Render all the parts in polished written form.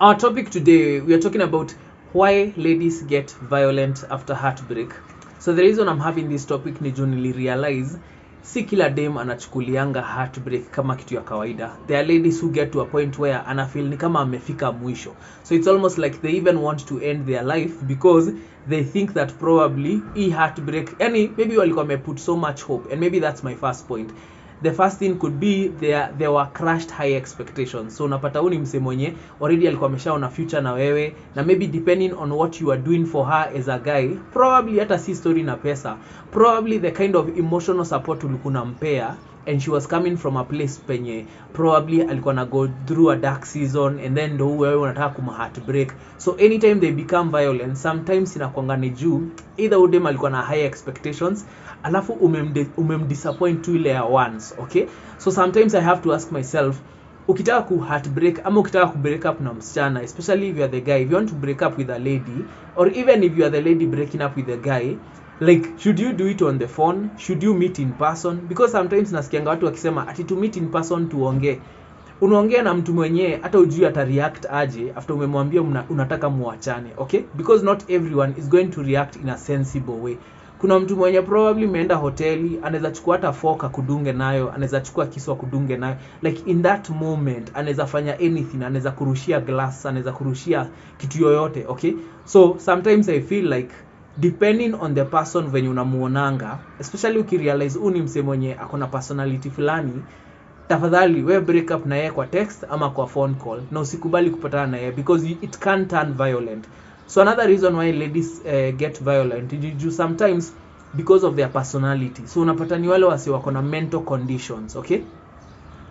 Our topic today, we are talking about why ladies get violent after heartbreak. So the reason I'm having this topic ni juu nilirealize si kila dem anachukulianga heartbreak kama kitu ya kawaida. There are ladies who get to a point where anafeel ni kama amefika mwisho. So it's almost like they even want to end their life because they think that probably heartbreak, maybe walikuwa wameput so much hope, and maybe that's my first point. The first thing could be there were crushed high expectations. So unapata huni mse mwenye already alikuwa ameshaona future na wewe, na maybe depending on what you are doing for her as a guy, probably hata si story na pesa, probably the kind of emotional support ulikuwa unampea, and she was coming from a place penye probably alikuwa na go through a dark season, and then ndo wewe unataka kumheartbreak. So anytime they become violent, sometimes inakuanga ni juu either udem alikuwa na high expectations alafu umemdisappoint tu ile ya once. Okay, so sometimes I have to ask myself, ukitaka ku heartbreak ama ukitaka ku break up na msichana, especially if you are the guy, if you want to break up with a lady, or even if you are the lady breaking up with the guy, like, should you do it on the phone? Should you meet in person? Because sometimes nasikianga watu wakisema ati to meet in person tuongee. Unaongea na mtu mwenyewe hata ujui ata react aje after umemwambia unataka muachane. Okay, because not everyone is going to react in a sensible way. Kuna mtu mwenye probably meenda hoteli, anaweza chukua hata fork kudunge nayo, anaweza chukua kisu kudunge nayo, like in that moment anaweza fanya anything, anaweza kurushia glass, anaweza kurushia kitu yoyote. Okay, so sometimes I feel like depending on the person when unamuonanga, especially ukirealize ni mse mwenye akona personality fulani, tafadhali we break up na yeye kwa text ama kwa phone call, na usikubali kupatana na yeye because it can turn violent. So another reason why ladies get violent is sometimes because of their personality. So unapata ni wale wasi wako na mental conditions. Okay,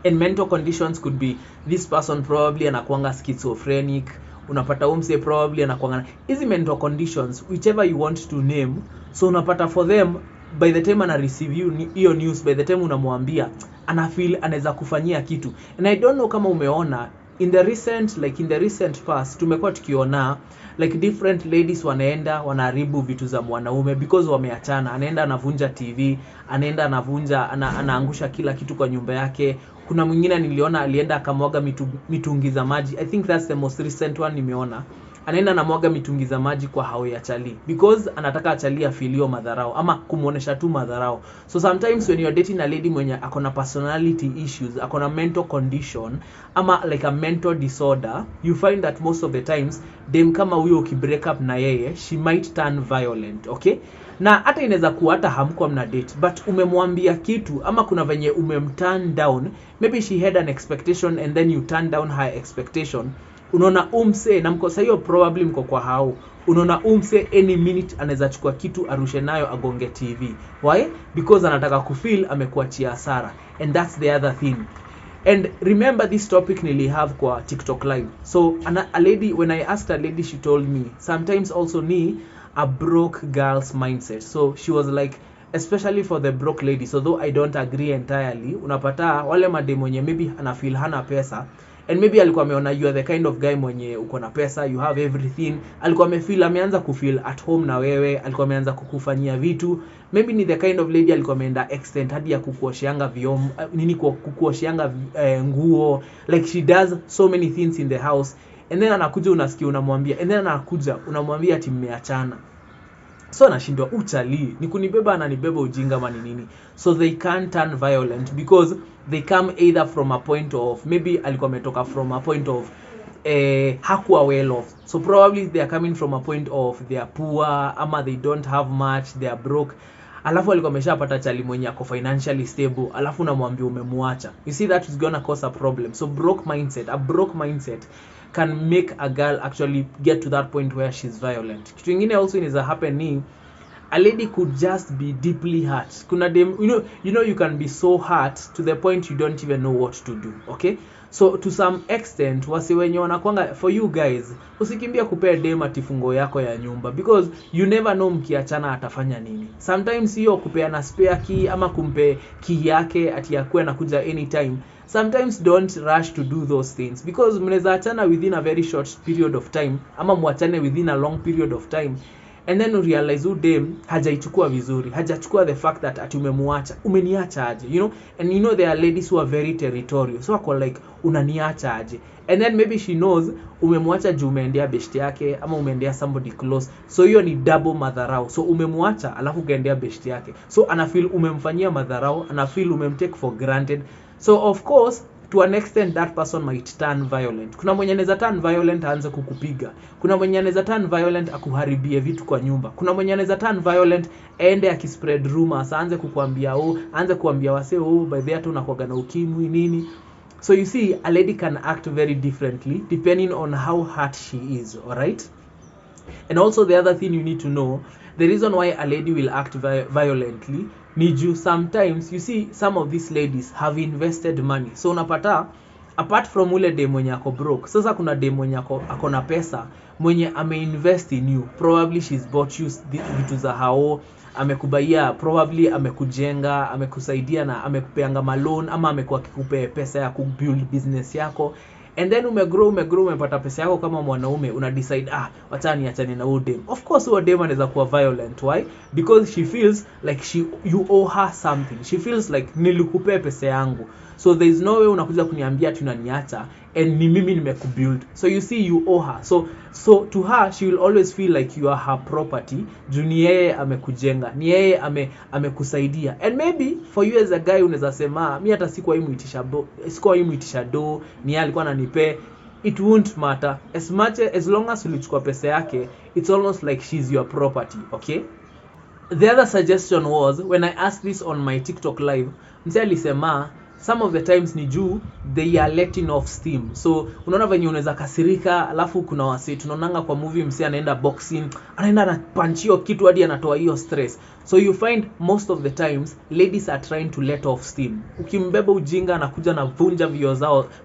and mental conditions could be this person probably anakuanga schizophrenic, unapata umse probably anakuanga hizi mental conditions, whichever you want to name. So unapata for them, by the time ana receive hiyo news, by the time unamwambia, ana feel anaweza kufanyia kitu. And I don't know kama umeona in the recent past tumekuwa tukiona like different ladies wanaenda wanaharibu vitu za mwanaume because wameachana. Anaenda anavunja TV, anaenda anavunja anaangusha kila kitu kwa nyumba yake. Kuna mwingine niliona alienda akamwaga mitungi za maji. I think that's the most recent one nimeona. Anaenda anamwaga mitungi za maji kwa hao ya chali because anataka achali afilio madharau ama kumuonesha tu madharau. So sometimes when you are dating a lady mwenye akona personality issues, akona mental condition ama like a mental disorder, you find that most of the times dem kama huyo ukibreak up na yeye, she might turn violent. Okay, na hata inaweza kuwa hata hamkuwa mna date but umemwambia kitu ama kuna venye umemturn down, maybe she had an expectation and then you turn down her expectation. Unaona umse na mko hiyo probably mko kwa hao, unaona umse any minute anaweza chukua kitu arushe nayo agonge TV. Why? Because anataka kufeel amekuachia hasara. And that's the other thing. And remember this topic nili have kwa TikTok live. So a lady, when I asked a lady, she told me sometimes also ni a broke girl's mindset. So she was like, especially for the broke lady, so though I don't agree entirely, unapata wale mademo mwenye maybe ana feel hana pesa, and maybe alikuwa ameona you are the kind of guy mwenye uko na pesa, you have everything, alikuwa ameanza kufeel at home na wewe, alikuwa ameanza kukufanyia vitu, maybe ni the kind of lady alikuwa ameenda extent hadi ya kukuosheanga vyombo, kukuosheanga nguo, like she does so many things in the house, and then anakuja unasikia unamwambia, and then anakuja unamwambia ati mmeachana. So anashindwa uchali ni kunibeba ananibeba ujinga ama ni nini. So they can turn violent because they come either from a point of, maybe alikuwa ametoka from a point of hakuwa well off. So probably they are coming from a point of they are poor ama they don't have much, they are broke. Alafu alikuwa ameshapata chali mwenye ako financially stable, alafu unamwambia umemwacha. You see, that is gonna cause a problem. So a broke mindset can make a girl actually get to that point where she's violent. Kitu kingine also inaweza happen ni a lady could just be deeply hurt. Kuna dem, you know you can be so hurt to the point you don't even know what to do. Okay, so to some extent wasi wenye wanakuanga, for you guys, usikimbia kupea dem atifungo yako ya nyumba because you never know mkiachana atafanya nini. Sometimes hiyo kupeana spare key ama kumpe key yake ati yakue na kuja anytime, sometimes don't rush to do those things because mnaweza achana within a very short period of time ama muachane within a long period of time, and then you realize dem hajaichukua vizuri, hajachukua the fact that ati umeniacha aje, you know. And you know there are ladies who are very territorial, so ako like unaniacha aje, and then maybe she knows umemwacha juu umeendea beshte yake ama umeendea somebody close, so hiyo ni double madharau. So umemwacha alafu ukaendea beshte yake, so ana feel umemfanyia madharau, ana feel umemtake for granted. So of course to an extent that person might turn violent. Kuna mwenye anaweza turn violent aanze kukupiga, kuna mwenye anaweza turn violent akuharibie vitu kwa nyumba, kuna mwenye anaweza turn violent ende akispread rumors, aanze kukuambia aanze kuambia wase by the way unakuaga na ukimwi nini. So you see, a lady can act very differently depending on how hurt she is, alright? And also the other thing you need to know, the reason why a lady will act violently, niju sometimes, you see, some of these ladies have invested money. So unapata, apart from ule dem mwenye ako broke, sasa kuna dem mwenye ako na pesa, mwenye ameinvest in you. Probably she's bought you vitu za hao, amekubaia, probably amekujenga, amekusaidia na amekupeanga malone, ama amekuwa akikupe pesa ya kubuild business yako. And then umegrow umepata pesa yako kama mwanaume, una decide wacha niachane na huyo dem. Of course huyo dem anaweza kuwa violent. Why? Because she feels like you owe her something. She feels like nilikupea pesa yangu, so there is no way unakuja kuniambia tunaniacha and ni mimi nimekubuild. So you see, you owe her. So to her, she will always feel like you are her property. Juu ni yeye amekujenga, ni yeye amekusaidia. And maybe for you as a guy unaweza sema mimi hata sikuwa imuitisha do, ni yeye alikuwa ananipe. It won't matter as long as ulichukua pesa yake. It's almost like she's your property, okay? The other suggestion was, when I asked this on my TikTok live, mse alisema some of the times ni juu they are letting off steam. So unaona venye unaweza kasirika, alafu kuna wase tunaonanga kwa movie mse anaenda boxing, anaenda na punch hiyo kitu hadi anatoa hiyo stress. So you find most of the times ladies are trying to let off steam. Ukimbeba ujinga anakuja na vunja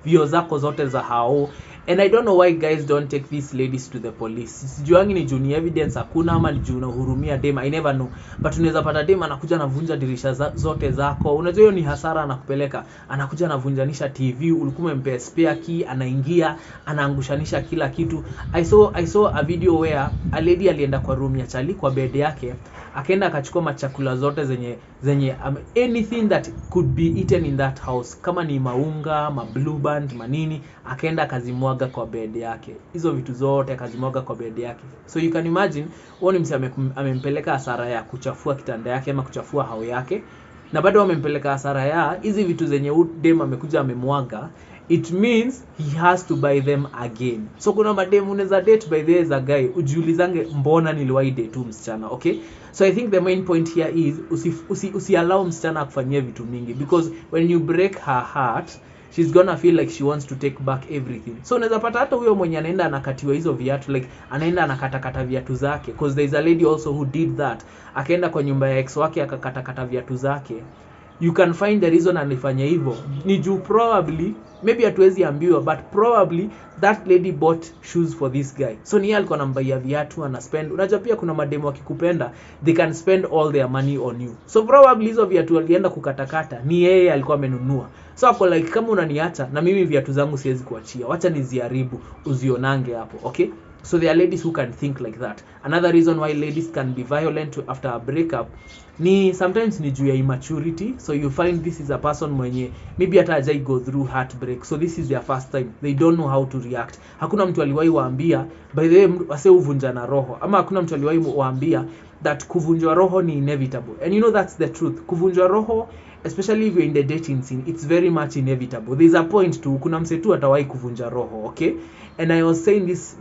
vio zako zote za hao. And I don't know why guys don't take these ladies to the police. Sijuangi ni juu ni evidence hakuna ama ni juu unahurumia dem, I never know. But unaweza pata dem anakuja na vunja dirisha zote zako. Unajua hiyo ni hasara anakupeleka. Anakuja na vunjanisha TV, ulikuwa umempea spare key, anaingia, anaangushanisha kila kitu. I saw a video where a lady alienda kwa room ya chali, kwa bed yake, akaenda akachukua machakula zote zenye anything that could be eaten in that house, kama ni maunga, blue band, manini, akaenda akazimwaga kwa bed yake. Hizo vitu zote akazimwaga kwa bed yake. So you can imagine, woni msi amempeleka hasara ya kuchafua kitanda yake ama kuchafua hao yake, na bado amempeleka hasara ya hizi vitu zenye dem amekuja amemwaga. It means he has to buy them again. So kuna madem unaweza date by the as a guy, ujiulizange mbona niliwahi date tu msichana, okay? So I think the main point here is usi allow msichana kufanyia vitu mingi, because when you break her heart, she's gonna feel like she wants to take back everything. So unaweza pata hata huyo mwenye anaenda anakatiwa hizo viatu, like anaenda anakatakata viatu zake, because there is a lady also who did that. Akaenda kwa nyumba ya ex wake akakatakata viatu zake. You can find the reason alifanya hivyo ni juu probably, maybe hatuwezi ambiwa, but probably that lady bought shoes for this guy. So ni yeye alikuwa anambia viatu, ana spend. Unajua pia kuna mademo wakikupenda, they can spend all their money on you. So probably hizo viatu alienda kukatakata ni yeye alikuwa amenunua. So ako like, kama unaniacha na mimi viatu zangu siwezi kuachia, wacha niziharibu uzionange hapo, okay? So there are ladies who can think like that. Another reason why ladies can be violent after a breakup ni sometimes ni juu ya immaturity. So you find this is a person mwenye maybe hata hajai go through heartbreak, so this is their first time, they don't know how to react. Hakuna mtu aliwahi waambia by the way wase uvunja na roho, ama hakuna mtu aliwahi waambia that kuvunjwa roho ni inevitable. And you know that's the truth. Kuvunjwa roho, especially if you're in the dating scene, it's very much inevitable. There's a point to kuna msetu atawahi kuvunja roho, okay? And I was saying this,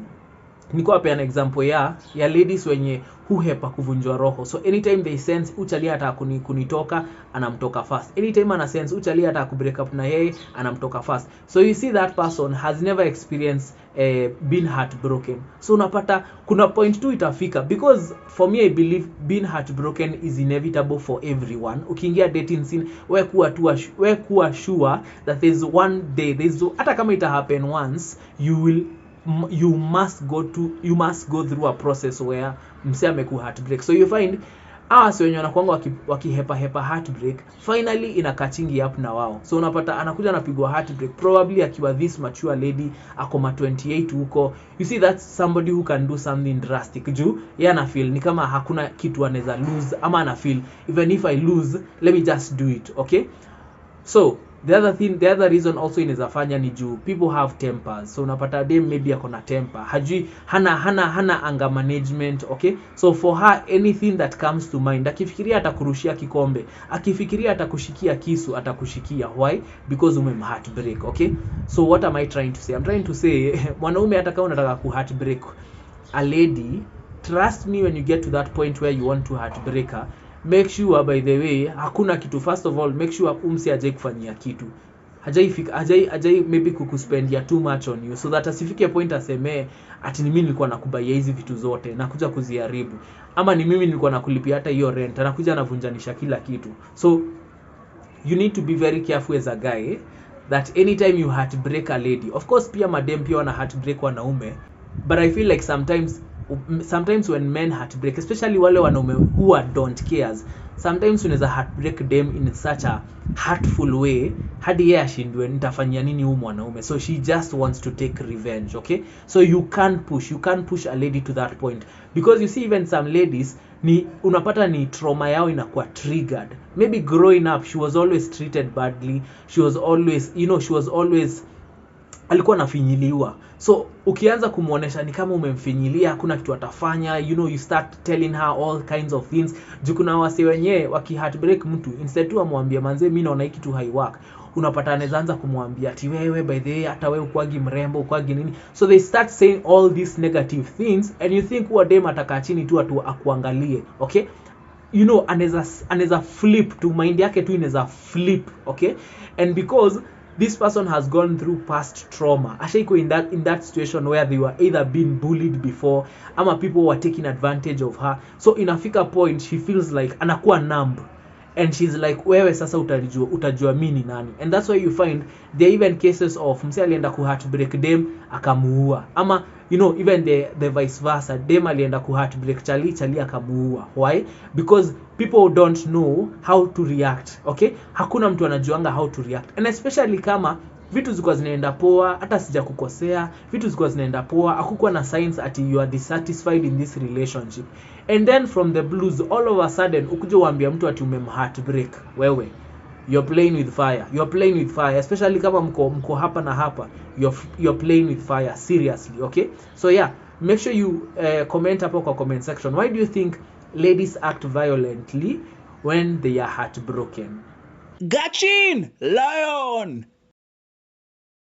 niko hapa an example ya ladies wenye huhepa kuvunjwa roho. So anytime they sense uchali hata kunitoka, anamtoka fast. Anytime ana sense uchali hata kubreak up na yeye, anamtoka fast. So you see that person has never experienced been heartbroken. So unapata kuna point tu itafika, because for me I believe being heartbroken is inevitable for everyone. Ukiingia dating scene, wewe kuwa sure that there's one day, hata kama ita happen once, you must go through a process where mse ameku heartbreak. So you find So wenye wanakuanga wakihepa heartbreak, finally inakachingi up na wao. So unapata anakuja anapigwa heartbreak probably akiwa this mature lady ako ma 28 huko. You see, that's somebody who can do something drastic. Juu yeye ana feel ni kama hakuna kitu anaweza lose, ama ana feel even if I lose, let me just do it. Okay, so the other reason also inaweza fanya ni juu people have tempers. So unapata dem maybe akona temper, hajui hana anger management. Okay, so for her anything that comes to mind, akifikiria atakurushia kikombe, akifikiria atakushikia kisu, atakushikia. Why? Because heartbreak. Okay, so what am I trying to say? I'm trying to say mwanaume hata kama unataka ku heartbreak a lady, trust me, when you get to that point where you want to heartbreak her, make sure by the way hakuna kitu. First of all, make sure hajai kufanyia kitu, hajai maybe kukuspendia too much on you, so that asifike point aseme ati ni mimi nilikuwa nakubaia hizi vitu zote na kuja kuziharibu, ama ni mimi nilikuwa nakulipia hata hiyo rent na kuja navunjanisha kila kitu. So you need to be very careful as a guy that anytime you heartbreak a lady, of course pia madem pia wana heartbreak wanaume, but I feel like sometimes when men heartbreak, especially wale wanaume who don't cares, sometimes unaweza heartbreak them in such a hurtful way hadi yeye ashindwe nitafanyia nini huyu mwanaume. So she just wants to take revenge. Okay, so you can't push a lady to that point, because you see even some ladies ni unapata ni trauma yao inakuwa triggered. Maybe growing up she was always treated badly, she was always alikuwa nafinyiliwa. So ukianza kumuonesha ni kama umemfinyilia, hakuna kitu atafanya, you start telling her all kinds of things. Jukuna wase wenyewe waki heartbreak mtu, instead tu amwambie manze mimi naona hiki tu haiwork, unapata anaanza kumwambia ati wewe by the way hata wewe ukwagi mrembo, ukwagi nini. So they start saying all these negative things and you think huwa dem atakaa chini tu akuangalie. Okay, anaweza flip tu, mind yake tu inaweza flip. Okay, and because this person has gone through past trauma, ashaiko in that situation where they were either being bullied before ama people were taking advantage of her. So inafika point she feels like anakuwa numb and she's like wewe sasa utajua mimi nani. And that's why you find there are even cases of mse alienda ku heartbreak dem akamuua, ama even the vice versa, dem alienda ku heartbreak chali akamuua. Why? Because people don't know how to react. Okay, hakuna mtu anajuanga how to react, and especially kama vitu zilikuwa zinaenda poa, hata sija kukosea, vitu zilikuwa zinaenda poa, hakukuwa na signs ati you are dissatisfied in this relationship, and then from the blues all of a sudden ukuje uambia mtu ati heartbreak, wewe you're playing with fire, especially kama mko hapa na hapa, you're playing with fire seriously. Okay, so yeah, make sure you comment hapo kwa comment section, why do you think ladies act violently when they are heartbroken? Gachin Lion.